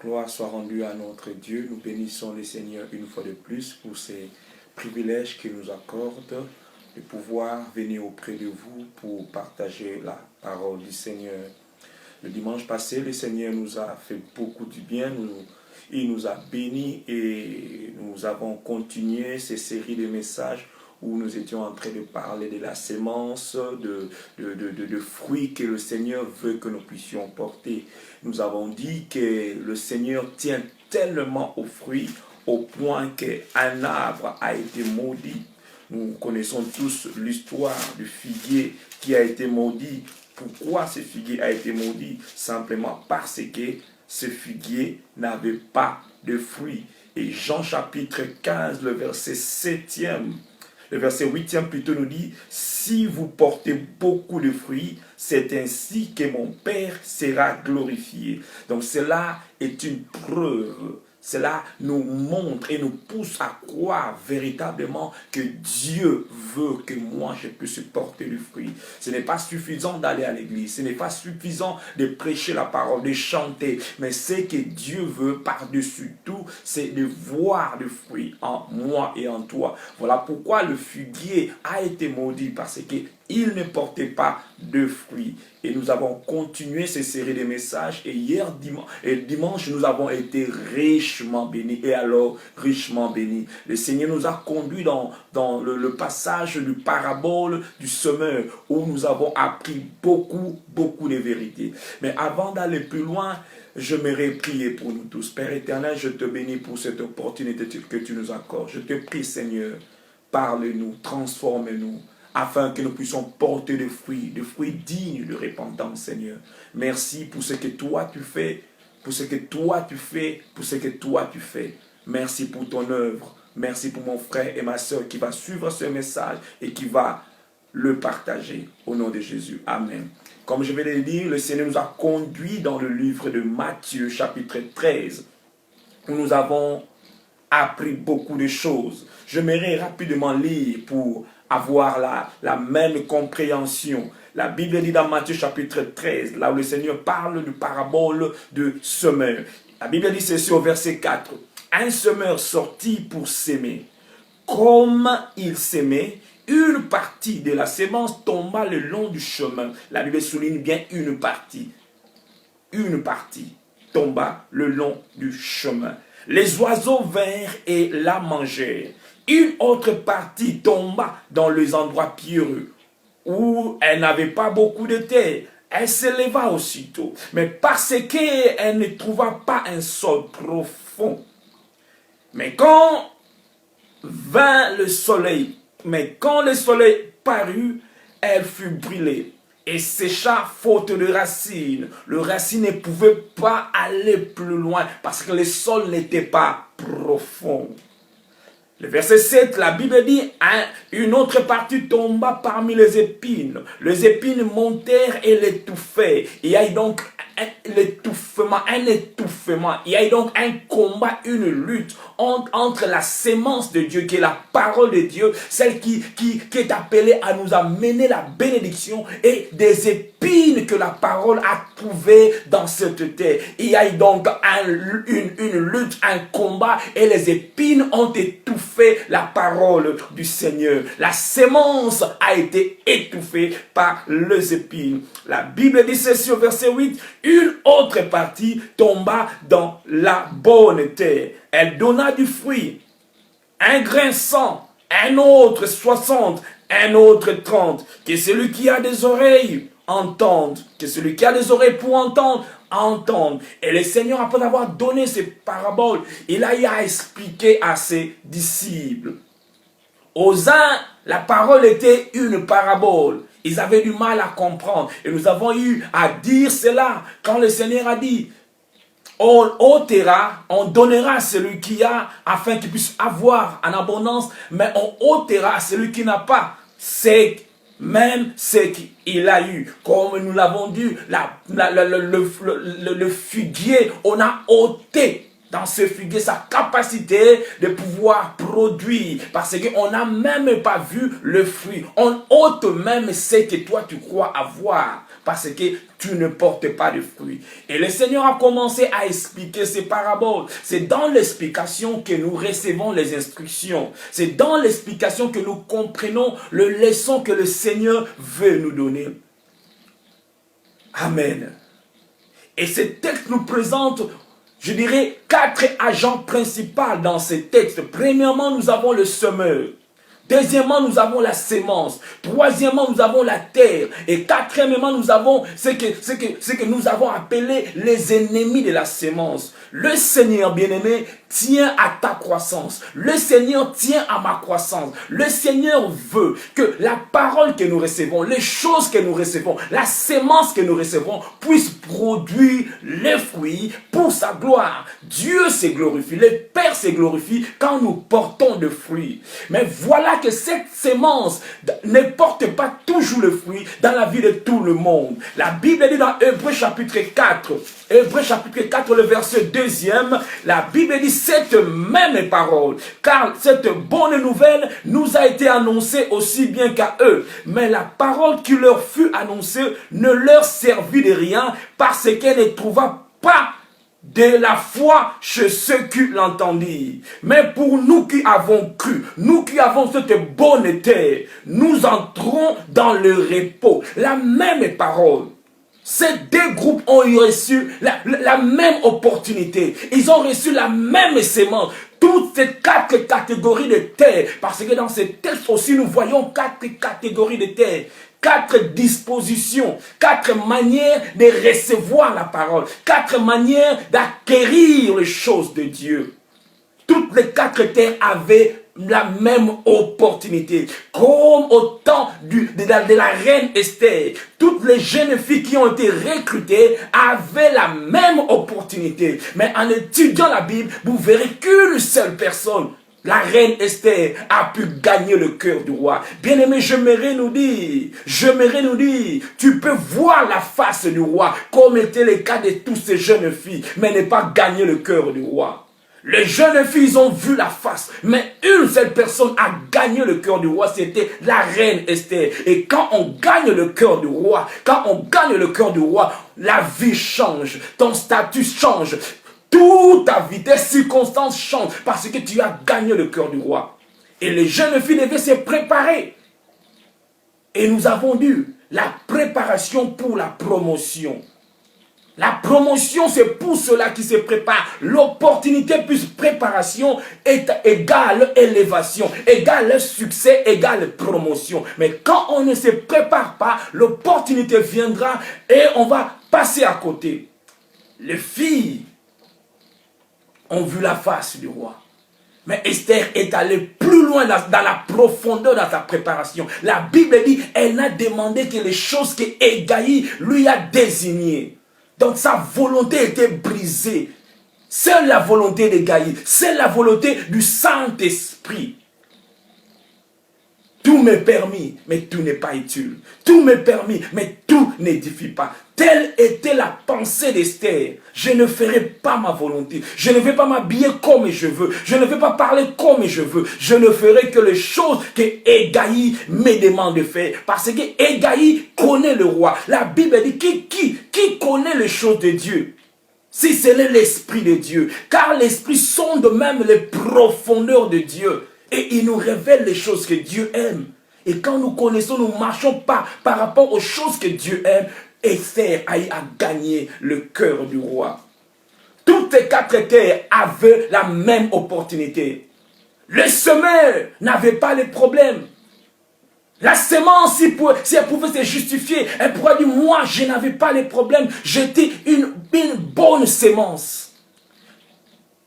Gloire soit rendue à notre Dieu. Nous bénissons le Seigneur une fois de plus pour ces privilèges qu'il nous accorde de pouvoir venir auprès de vous pour partager la parole du Seigneur. Le dimanche passé, le Seigneur nous a fait beaucoup du bien. Il nous a bénis et nous avons continué ces séries de messages où nous étions en train de parler de la sémence, de fruits que le Seigneur veut que nous puissions porter. Nous avons dit que le Seigneur tient tellement aux fruits au point qu'un arbre a été maudit. Nous connaissons tous l'histoire du figuier qui a été maudit. Pourquoi ce figuier a été maudit? Simplement parce que ce figuier n'avait pas de fruits. Et Jean chapitre 15, le verset 7e, le verset 8e plutôt nous dit, si vous portez beaucoup de fruits, c'est ainsi que mon Père sera glorifié. Donc cela est une preuve. Cela nous montre et nous pousse à croire véritablement que Dieu veut que moi je puisse porter du fruit. Ce n'est pas suffisant d'aller à l'église, ce n'est pas suffisant de prêcher la parole, de chanter, mais ce que Dieu veut par-dessus tout, c'est de voir du fruit en moi et en toi. Voilà pourquoi le figuier a été maudit, parce qu'il ne portait pas de fruits. Et nous avons continué ces séries de messages. Et dimanche, nous avons été richement bénis. Et alors, richement bénis. Le Seigneur nous a conduits dans le passage du parabole du semeur, où nous avons appris beaucoup de vérités. Mais avant d'aller plus loin, j'aimerais prier pour nous tous. Père éternel, je te bénis pour cette opportunité que tu nous accordes. Je te prie, Seigneur, parle-nous, transforme-nous, afin que nous puissions porter des fruits dignes de repentance, Seigneur. Merci pour ce que toi tu fais, pour ce que toi tu fais, pour ce que toi tu fais. Merci pour ton œuvre. Merci pour mon frère et ma soeur qui va suivre ce message et qui va le partager. Au nom de Jésus. Amen. Comme je vais le dire, le Seigneur nous a conduits dans le livre de Matthieu, chapitre 13, où nous avons appris beaucoup de choses. J'aimerais rapidement lire pour avoir la même compréhension. La Bible dit dans Matthieu chapitre 13, là où le Seigneur parle du parabole de semeur. La Bible dit ceci au verset 4. Un semeur sortit pour s'aimer. Comme il s'aimait, une partie de la sémence tomba le long du chemin. La Bible souligne bien une partie. Une partie tomba le long du chemin. Les oiseaux vinrent et la mangèrent. Une autre partie tomba dans les endroits pierreux, où elle n'avait pas beaucoup de terre. Elle s'éleva aussitôt, mais parce qu'elle ne trouva pas un sol profond. Mais quand le soleil parut, elle fut brûlée et sécha faute de racines. Le racine ne pouvait pas aller plus loin parce que le sol n'était pas profond. Le verset 7, la Bible dit, une autre partie tomba parmi les épines. Les épines montèrent et l'étouffèrent. Il y a donc un étouffement. Il y a donc un combat, une lutte entre la sémence de Dieu, qui est la parole de Dieu, celle qui est appelée à nous amener la bénédiction, et des épines que la parole a trouvées dans cette terre. Il y a donc une lutte, un combat, et les épines ont étouffé la parole du Seigneur. La sémence a été étouffée par les épines. La Bible dit ceci au verset 8, une autre partie tomba dans la bonne terre. Elle donna du fruit, un grain 100, un autre 60, un autre 30. Que celui qui a des oreilles entende. Que celui qui a des oreilles pour entendre, entende. Et le Seigneur, après avoir donné ces paraboles, il a expliqué à ses disciples. Aux uns, la parole était une parabole. Ils avaient du mal à comprendre. Et nous avons eu à dire cela quand le Seigneur a dit, on ôtera, on donnera à celui qui a, afin qu'il puisse avoir en abondance, mais on ôtera à celui qui n'a pas. C'est même ce qu'il a eu. Comme nous l'avons dit, le figuier, on a ôté dans ce figuier, sa capacité de pouvoir produire. Parce qu'on n'a même pas vu le fruit. On ôte même ce que toi tu crois avoir. Parce que tu ne portes pas de fruits. Et le Seigneur a commencé à expliquer ces paraboles. C'est dans l'explication que nous recevons les instructions. C'est dans l'explication que nous comprenons le leçon que le Seigneur veut nous donner. Amen. Et ce texte nous présente, je dirais, 4 agents principaux dans ce texte. Premièrement, nous avons le semeur. Deuxièmement, nous avons la sémence. Troisièmement, nous avons la terre. Et quatrièmement, nous avons ce que nous avons appelé les ennemis de la sémence. Le Seigneur, bien-aimé, tient à ta croissance. Le Seigneur tient à ma croissance. Le Seigneur veut que la parole que nous recevons, les choses que nous recevons, la sémence que nous recevons puisse produire les fruits pour sa gloire. Dieu se glorifie, le Père se glorifie quand nous portons de fruits. Mais voilà que cette sémence ne porte pas toujours le fruit dans la vie de tout le monde. La Bible dit dans Hébreux chapitre 4, Hébreux chapitre 4, le verset 2e, la Bible dit cette même parole, car cette bonne nouvelle nous a été annoncée aussi bien qu'à eux. Mais la parole qui leur fut annoncée ne leur servit de rien parce qu'elle ne trouva pas de la foi chez ceux qui l'entendirent. Mais pour nous qui avons cru, nous qui avons cette bonne terre, nous entrons dans le repos. La même parole. Ces deux groupes ont reçu la même opportunité. Ils ont reçu la même sémence. Toutes ces 4 catégories de terre. Parce que dans ce texte aussi, nous voyons 4 catégories de terre. 4 dispositions, 4 manières de recevoir la parole, 4 manières d'acquérir les choses de Dieu. Toutes les 4 terres avaient la même opportunité. Comme au temps de la reine Esther, toutes les jeunes filles qui ont été recrutées avaient la même opportunité. Mais en étudiant la Bible, vous verrez qu'une seule personne, la reine Esther, a pu gagner le cœur du roi. Bien-aimé, j'aimerais nous dire, tu peux voir la face du roi, comme était le cas de toutes ces jeunes filles, mais ne pas gagner le cœur du roi. Les jeunes filles ont vu la face, mais une seule personne a gagné le cœur du roi, c'était la reine Esther. Et quand on gagne le cœur du roi, la vie change, ton statut change. Toute ta vie, tes circonstances changent parce que tu as gagné le cœur du roi. Et les jeunes filles devaient se préparer. Et nous avons vu la préparation pour la promotion. La promotion, c'est pour cela qui se prépare. L'opportunité plus préparation est égale élévation, égale succès, égale promotion. Mais quand on ne se prépare pas, l'opportunité viendra et on va passer à côté. Les filles ont vu la face du roi. Mais Esther est allée plus loin dans la profondeur de sa préparation. La Bible dit, elle n'a demandé que les choses que Hégaï lui a désignées. Donc sa volonté était brisée. C'est la volonté d'Hégaï, c'est la volonté du Saint-Esprit. Tout m'est permis, mais tout n'est pas utile. Tout m'est permis, mais tout n'édifie pas. Telle était la pensée d'Esther. Je ne ferai pas ma volonté. Je ne vais pas m'habiller comme je veux. Je ne vais pas parler comme je veux. Je ne ferai que les choses que Hégaï me demande de faire. Parce que Hégaï connaît le roi. La Bible dit qui connaît les choses de Dieu? Si c'est l'Esprit de Dieu. Car l'Esprit sonde même les profondeurs de Dieu. Et il nous révèle les choses que Dieu aime. Et quand nous connaissons, nous ne marchons pas par rapport aux choses que Dieu aime. Esther a gagné le cœur du roi. Toutes les 4 terres avaient la même opportunité. Le semeur n'avait pas les problèmes. La sémence, si elle pouvait se justifier, elle pourrait dire, moi, je n'avais pas les problèmes. J'étais une bonne sémence.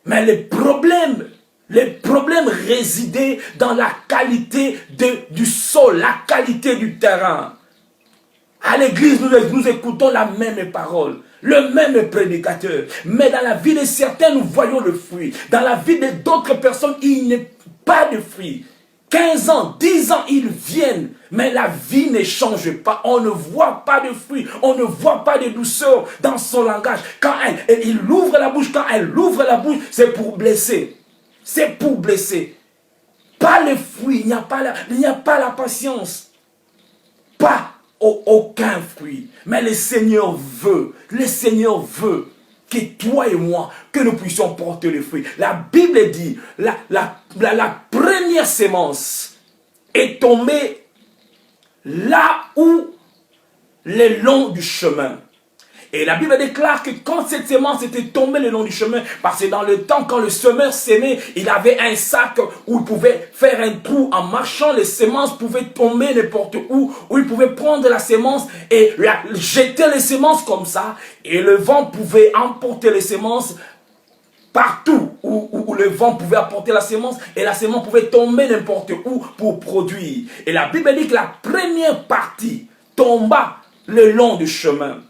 Mais les problèmes résidaient dans la qualité du sol, la qualité du terrain. À l'église, nous écoutons la même parole, le même prédicateur. Mais dans la vie de certains, nous voyons le fruit. Dans la vie d'autres personnes, il n'y a pas de fruit. 15 ans, 10 ans, ils viennent, mais la vie ne change pas. On ne voit pas de fruits, on ne voit pas de douceur dans son langage. Quand il ouvre la bouche, quand elle ouvre la bouche, c'est pour blesser. C'est pour blesser. Pas le fruit, il n'y a pas la patience. Pas aucun fruit. Mais le Seigneur veut que toi et moi, que nous puissions porter le fruit. La Bible dit, la première sémence est tombée là où, le long du chemin. Et la Bible déclare que quand cette sémence était tombée le long du chemin, parce que dans le temps, quand le semeur sémait, il avait un sac où il pouvait faire un trou en marchant, les sémences pouvaient tomber n'importe où il pouvait prendre la sémence et jeter les sémences comme ça, et le vent pouvait emporter les sémences partout où le vent pouvait apporter la sémence, et la sémence pouvait tomber n'importe où pour produire. Et la Bible dit que la première partie tomba le long du chemin.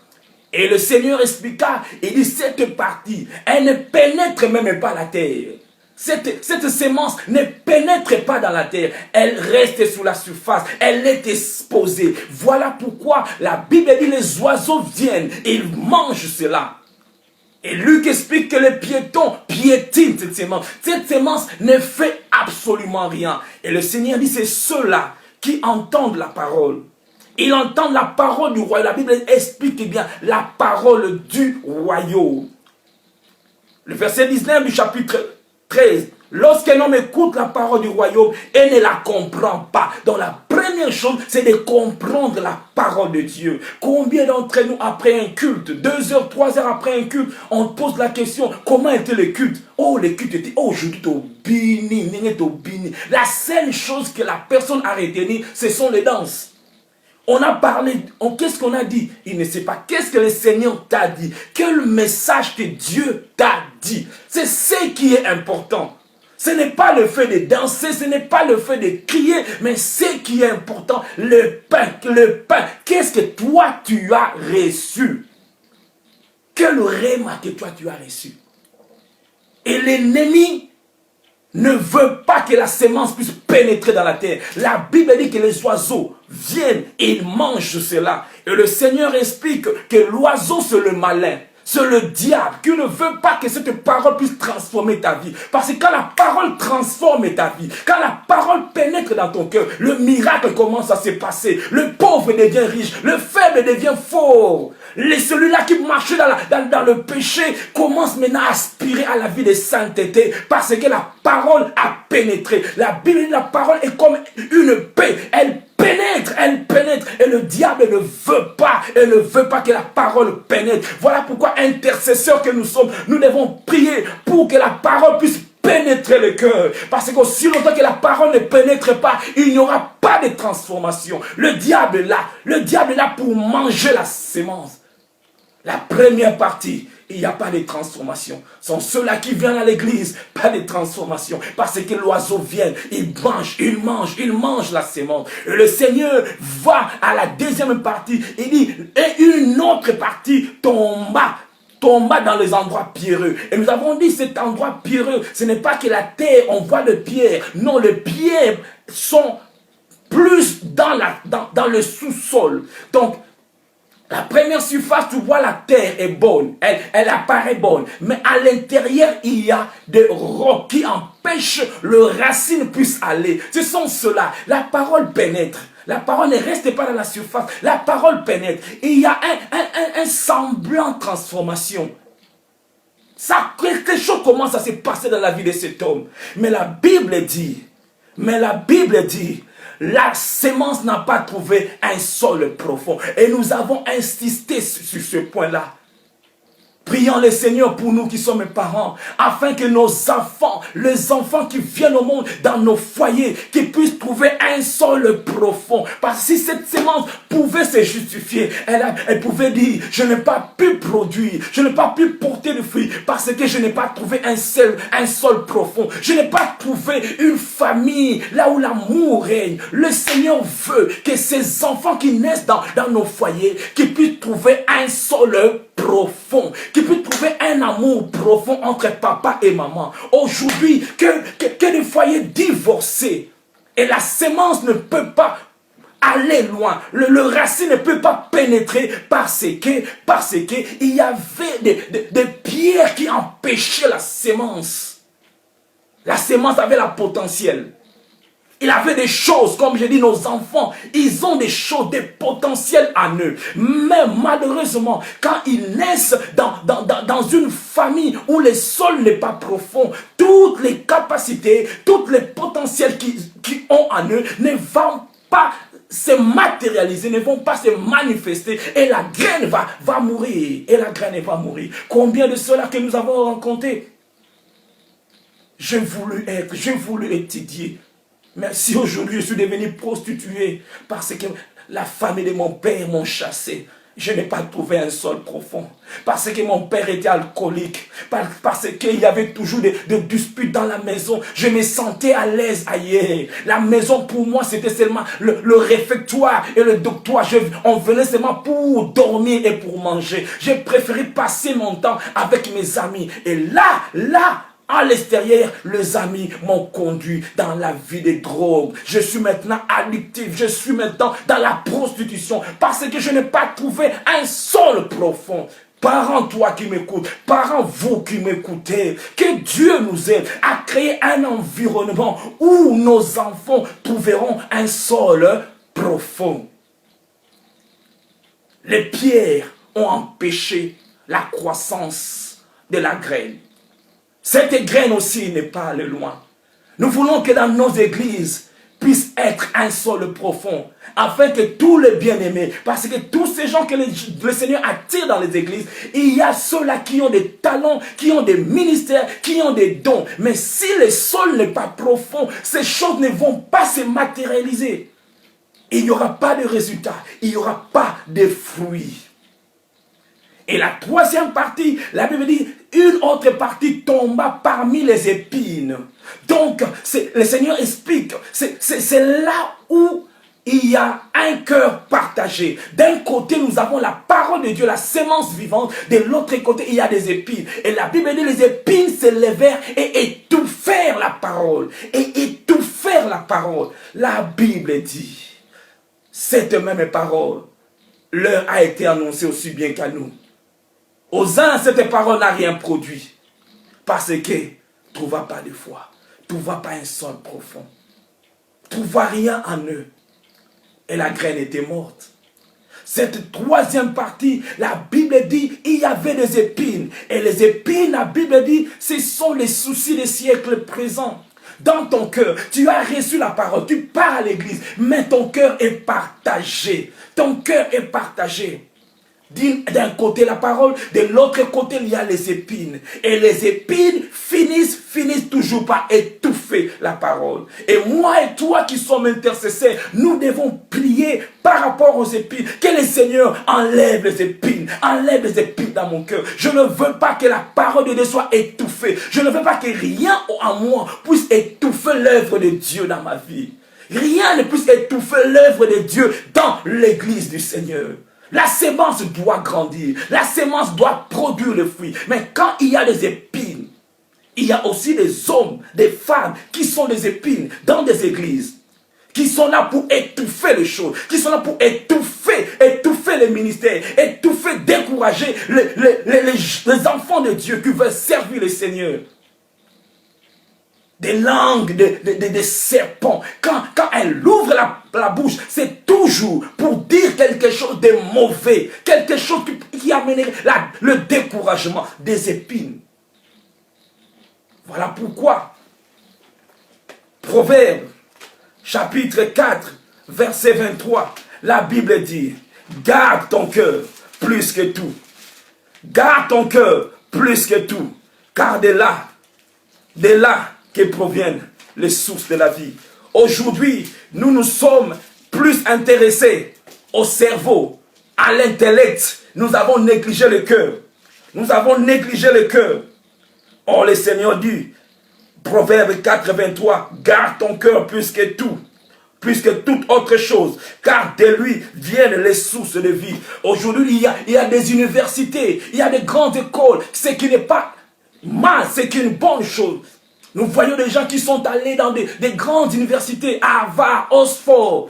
Et le Seigneur expliqua, il dit, cette partie, elle ne pénètre même pas la terre. Cette sémence ne pénètre pas dans la terre. Elle reste sous la surface. Elle est exposée. Voilà pourquoi la Bible dit, les oiseaux viennent et ils mangent cela. Et Luc explique que les piétons piétinent cette sémence. Cette sémence ne fait absolument rien. Et le Seigneur dit, c'est ceux-là qui entendent la parole. Ils entendent la parole du royaume. La Bible explique bien la parole du royaume. Le verset 19 du chapitre 13. Lorsqu'un homme écoute la parole du royaume et ne la comprend pas. Donc la première chose, c'est de comprendre la parole de Dieu. Combien d'entre nous, après un culte, 2 heures, 3 heures après un culte, on pose la question, comment était le culte? Oh, le culte était, oh, je dis au bini, la seule chose que la personne a retenue, ce sont les danses. On a parlé, qu'est-ce qu'on a dit? Il ne sait pas. Qu'est-ce que le Seigneur t'a dit? Quel message que Dieu t'a dit? C'est ce qui est important. Ce n'est pas le fait de danser, ce n'est pas le fait de crier, mais ce qui est important, le pain. Qu'est-ce que toi tu as reçu? Quel réma que toi tu as reçu? Et l'ennemi ne veut pas que la sémence puisse pénétrer dans la terre. La Bible dit que les oiseaux viennent et ils mangent cela. Et le Seigneur explique que l'oiseau c'est le malin. C'est le diable qui ne veut pas que cette parole puisse transformer ta vie. Parce que quand la parole transforme ta vie, quand la parole pénètre dans ton cœur, le miracle commence à se passer. Le pauvre devient riche, le faible devient fort. Celui-là qui marchait dans le péché commence maintenant à aspirer à la vie de sainteté parce que la parole a pénétré. La Bible, la parole est comme une paix. Elle pénètre et le diable ne veut pas que la parole pénètre. Voilà pourquoi intercesseurs que nous sommes, nous devons prier pour que la parole puisse pénétrer le cœur. Parce qu'aussi longtemps que la parole ne pénètre pas, il n'y aura pas de transformation. Le diable est là pour manger la sémence. La première partie, il n'y a pas de transformation. Ce sont ceux-là qui viennent à l'église, pas de transformation. Parce que l'oiseau vient, il mange la sémence. Et le Seigneur va à la deuxième partie, il dit, et une autre partie tomba dans les endroits pierreux. Et nous avons dit cet endroit pierreux, ce n'est pas que la terre, on voit de pierres. Non, les pierres sont plus dans le sous-sol. Donc, la première surface, tu vois, la terre est bonne. Elle apparaît bonne. Mais à l'intérieur, il y a des rocs qui empêchent le racine puisse aller. Ce sont ceux-là. La parole pénètre. La parole ne reste pas dans la surface. La parole pénètre. Et il y a un semblant de transformation. Quelque chose commence à se passer dans la vie de cet homme. Mais la Bible dit, la sémence n'a pas trouvé un sol profond. Et nous avons insisté sur ce point-là. Prions le Seigneur pour nous qui sommes parents, afin que nos enfants, les enfants qui viennent au monde dans nos foyers, qui puissent trouver un sol profond. Parce que si cette sémence pouvait se justifier, elle pouvait dire, je n'ai pas pu produire, je n'ai pas pu porter de fruits, parce que je n'ai pas trouvé un sol profond. Je n'ai pas trouvé une famille là où l'amour règne. Le Seigneur veut que ces enfants qui naissent dans nos foyers, qui puissent trouver un sol profond, qui puisse trouver un amour profond entre papa et maman. Aujourd'hui, que des foyers divorcés, Et la semence ne peut pas aller loin. Le racine ne peut pas pénétrer parce que il y avait des pierres qui empêchaient la semence. La semence avait le potentiel. Il avait des choses, comme je dis, nos enfants, ils ont des choses, des potentiels en eux. Mais malheureusement, quand ils naissent dans une famille où le sol n'est pas profond, toutes les capacités, tous les potentiels qu'ils ont en eux ne vont pas se matérialiser, ne vont pas se manifester, et la graine va mourir. Et la graine va mourir. Combien de ceux-là que nous avons rencontrés? J'ai voulu étudier. Mais si aujourd'hui je suis devenu prostituée parce que la famille de mon père m'ont chassé, je n'ai pas trouvé un sol profond. Parce que mon père était alcoolique. Parce qu'il y avait toujours des disputes dans la maison. Je me sentais à l'aise ailleurs. La maison pour moi c'était seulement le réfectoire et le doctoire. On venait seulement pour dormir et pour manger. J'ai préféré passer mon temps avec mes amis. Et là, à l'extérieur, les amis m'ont conduit dans la vie des drogues. Je suis maintenant addictif. Je suis maintenant dans la prostitution parce que je n'ai pas trouvé un sol profond. Parents, toi qui m'écoutes, parents, vous qui m'écoutez, que Dieu nous aide à créer un environnement où nos enfants trouveront un sol profond. Les pierres ont empêché la croissance de la graine. Cette graine aussi n'est pas allée loin. Nous voulons que dans nos églises puisse être un sol profond, afin que tous les bien-aimés, parce que tous ces gens que le Seigneur attire dans les églises, il y a ceux-là qui ont des talents, qui ont des ministères, qui ont des dons. Mais si le sol n'est pas profond, ces choses ne vont pas se matérialiser. Il n'y aura pas de résultats, il n'y aura pas de fruits. Et la troisième partie, la Bible dit, une autre partie tomba parmi les épines. Donc, le Seigneur explique, c'est là où il y a un cœur partagé. D'un côté, nous avons la parole de Dieu, la sémence vivante. De l'autre côté, il y a des épines. Et la Bible dit, les épines s'élevèrent et étouffèrent la parole. Et étouffèrent la parole. La Bible dit, cette même parole leur a été annoncée aussi bien qu'à nous. Aux uns, cette parole n'a rien produit. Parce que tu ne trouves pas de foi. Tu ne vois pas un sol profond. Tu ne vois rien en eux. Et la graine était morte. Cette troisième partie, la Bible dit, il y avait des épines. Et les épines, la Bible dit, ce sont les soucis des siècles présents. Dans ton cœur, tu as reçu la parole, tu pars à l'église, mais ton cœur est partagé. Ton cœur est partagé. D'un côté la parole, de l'autre côté il y a les épines. Et les épines finissent toujours par étouffer la parole. Et moi et toi qui sommes intercesseurs, nous devons prier par rapport aux épines. Que le Seigneur enlève les épines dans mon cœur. Je ne veux pas que la parole de Dieu soit étouffée. Je ne veux pas que rien en moi puisse étouffer l'œuvre de Dieu dans ma vie. Rien ne puisse étouffer l'œuvre de Dieu dans l'église du Seigneur. La sémence doit grandir. La sémence doit produire le fruit. Mais quand il y a des épines, il y a aussi des hommes, des femmes qui sont des épines dans des églises. Qui sont là pour étouffer les choses. Qui sont là pour étouffer les ministères. Étouffer, décourager les enfants de Dieu qui veulent servir le Seigneur. Des langues de serpents. Quand elle ouvre la bouche, c'est toujours pour dire quelque chose de mauvais. Quelque chose qui amènerait le découragement, des épines. Voilà pourquoi Proverbe, chapitre 4, verset 23, la Bible dit, garde ton cœur plus que tout. Garde ton cœur plus que tout. Car de là que proviennent les sources de la vie. Aujourd'hui, nous sommes plus intéressés au cerveau, à l'intellect. Nous avons négligé le cœur. Nous avons négligé le cœur. Or, le Seigneur dit, Proverbe 4, 23, garde ton cœur plus que tout, plus que toute autre chose, car de lui viennent les sources de vie. Aujourd'hui, il y a des universités, il y a des grandes écoles, ce qui n'est pas mal, c'est une bonne chose. Nous voyons des gens qui sont allés dans des grandes universités, Harvard, Oxford.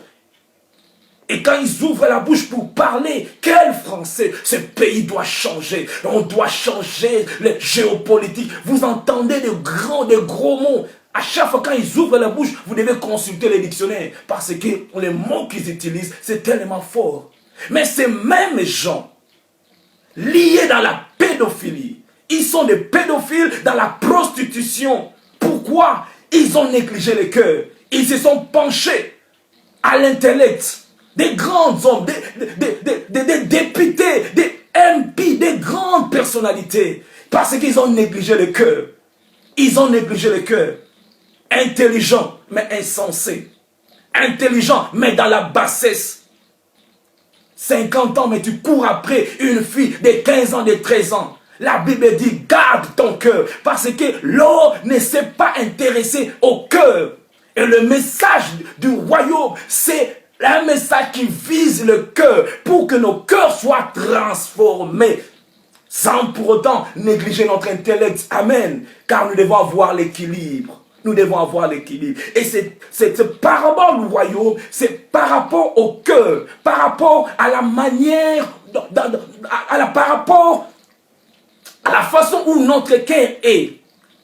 Et quand ils ouvrent la bouche pour parler, quel français? Ce pays doit changer. On doit changer les géopolitiques. Vous entendez de gros mots. À chaque fois quand ils ouvrent la bouche, vous devez consulter les dictionnaires. Parce que les mots qu'ils utilisent, c'est tellement fort. Mais ces mêmes gens, liés dans la pédophilie, ils sont des pédophiles dans la prostitution. Pourquoi? Ils ont négligé le cœur. Ils se sont penchés à l'intellect. Des grands hommes, des députés, des MP, des grandes personnalités. Parce qu'ils ont négligé le cœur. Ils ont négligé le cœur. Intelligent, mais insensé. Intelligent, mais dans la bassesse. 50 ans, mais tu cours après une fille de 15 ans, de 13 ans. La Bible dit, garde ton cœur. Parce que l'homme ne s'est pas intéressé au cœur. Et le message du royaume, c'est un message qui vise le cœur pour que nos cœurs soient transformés sans pour autant négliger notre intellect. Amen. Car nous devons avoir l'équilibre. Nous devons avoir l'équilibre. Et cette parabole du royaume, c'est par rapport au cœur, par rapport à la manière, par rapport à la façon où notre cœur est.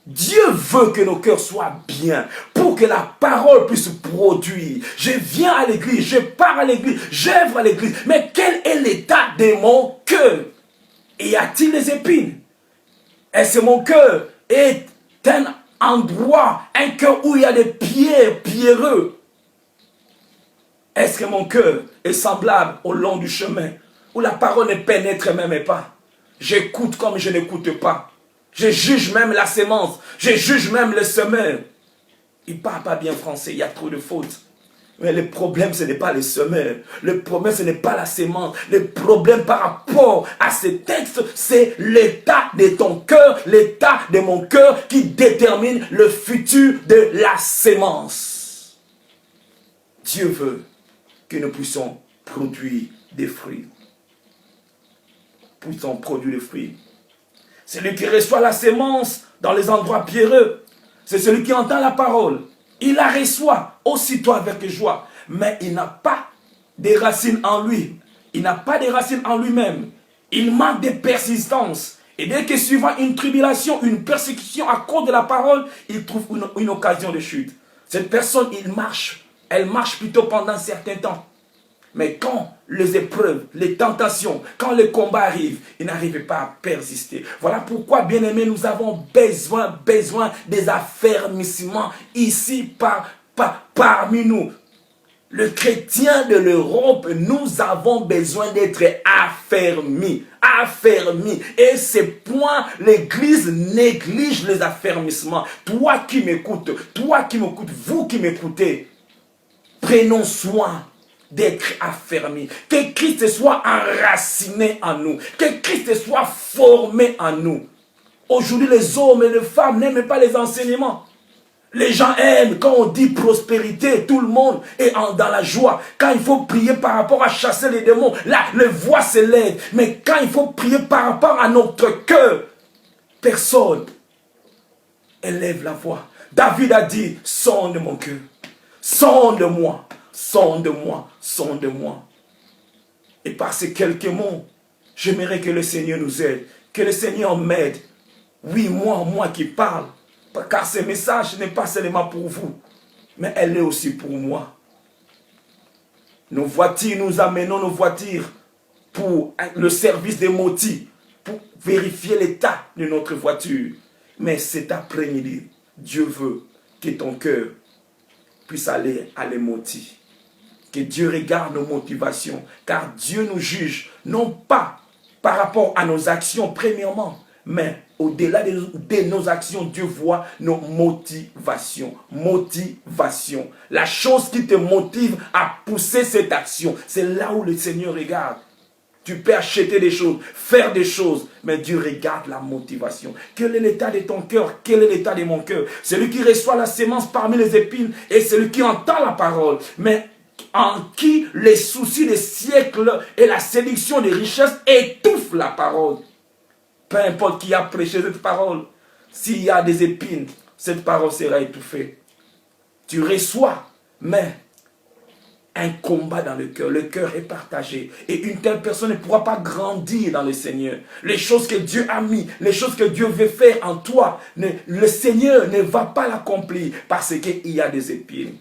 Dieu veut que nos cœurs soient bien pour que la parole puisse produire. Je viens à l'église, je pars à l'église, j'œuvre à l'église. Mais quel est l'état de mon cœur? Y a-t-il des épines? Est-ce que mon cœur est un endroit, un cœur où il y a des pierres pierreux? Est-ce que mon cœur est semblable au long du chemin où la parole ne pénètre même pas? J'écoute comme je n'écoute pas. Je juge même la sémence. Je juge même le semeur. Il ne parle pas bien français, il y a trop de fautes. Mais le problème, ce n'est pas le semeur. Le problème, ce n'est pas la sémence. Le problème par rapport à ce texte, c'est l'état de ton cœur, l'état de mon cœur qui détermine le futur de la sémence. Dieu veut que nous puissions produire des fruits. Puissions produire des fruits. Celui qui reçoit la sémence dans les endroits pierreux, c'est celui qui entend la parole. Il la reçoit aussitôt avec joie, mais il n'a pas de racines en lui. Il n'a pas de racines en lui-même. Il manque de persistance. Et dès que suivant une tribulation, une persécution à cause de la parole, il trouve une occasion de chute. Cette personne, elle marche plutôt pendant un certain temps. Mais quand les épreuves, les tentations, quand le combat arrive, il n'arrive pas à persister. Voilà pourquoi, bien-aimés, nous avons besoin des affermissements ici parmi nous. Le chrétien de l'Europe, nous avons besoin d'être affermis. Et c'est point l'Église néglige les affermissements. Toi qui m'écoutes, vous qui m'écoutez, prenons soin d'être affermis, que Christ soit enraciné en nous, que Christ soit formé en nous. Aujourd'hui, les hommes et les femmes n'aiment pas les enseignements. Les gens aiment quand on dit prospérité, tout le monde est dans la joie. Quand il faut prier par rapport à chasser les démons, là, les voix s'élèvent. Mais quand il faut prier par rapport à notre cœur, personne élève la voix. David a dit, sonde mon cœur, sonde-moi. Sonde-moi, sonde-moi. Et par ces quelques mots, j'aimerais que le Seigneur nous aide, que le Seigneur m'aide. Oui, moi qui parle, car ce message n'est pas seulement pour vous, mais elle est aussi pour moi. Nos voitures, nous amenons nos voitures pour le service des motis, pour vérifier l'état de notre voiture. Mais cet après-midi, Dieu veut que ton cœur puisse aller à l'émotif. Que Dieu regarde nos motivations, car Dieu nous juge, non pas par rapport à nos actions premièrement, mais au-delà de nos actions, Dieu voit nos motivations. Motivation. La chose qui te motive à pousser cette action, c'est là où le Seigneur regarde. Tu peux acheter des choses, faire des choses, mais Dieu regarde la motivation. Quel est l'état de ton cœur? Quel est l'état de mon cœur? Celui qui reçoit la sémence parmi les épines et celui qui entend la parole, mais en qui les soucis des siècles et la séduction des richesses étouffent la parole. Peu importe qui a prêché cette parole, s'il y a des épines, cette parole sera étouffée. Tu reçois, mais un combat dans le cœur est partagé. Et une telle personne ne pourra pas grandir dans le Seigneur. Les choses que Dieu a mis, les choses que Dieu veut faire en toi, le Seigneur ne va pas l'accomplir parce qu'il y a des épines.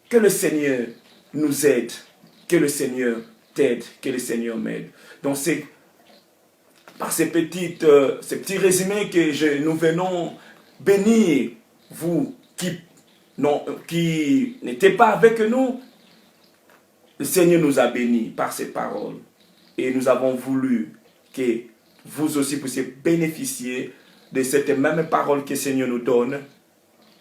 Que le Seigneur nous aide, que le Seigneur t'aide, que le Seigneur m'aide. Donc c'est par ces petits résumés que nous venons bénir vous qui n'étaient pas avec nous. Le Seigneur nous a bénis par ces paroles. Et nous avons voulu que vous aussi puissiez bénéficier de cette même parole que le Seigneur nous donne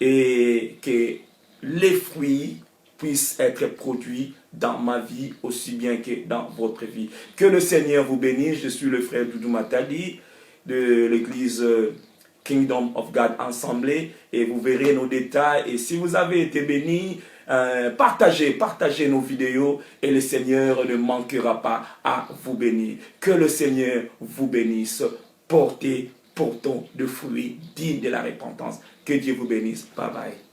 et que les fruits puissent être produits dans ma vie aussi bien que dans votre vie. Que le Seigneur vous bénisse. Je suis le frère Doudou Matadi de l'église Kingdom of God Assemblée et vous verrez nos détails. Et si vous avez été bénis, partagez nos vidéos et le Seigneur ne manquera pas à vous bénir. Que le Seigneur vous bénisse. Portons de fruits dignes de la repentance. Que Dieu vous bénisse. Bye bye.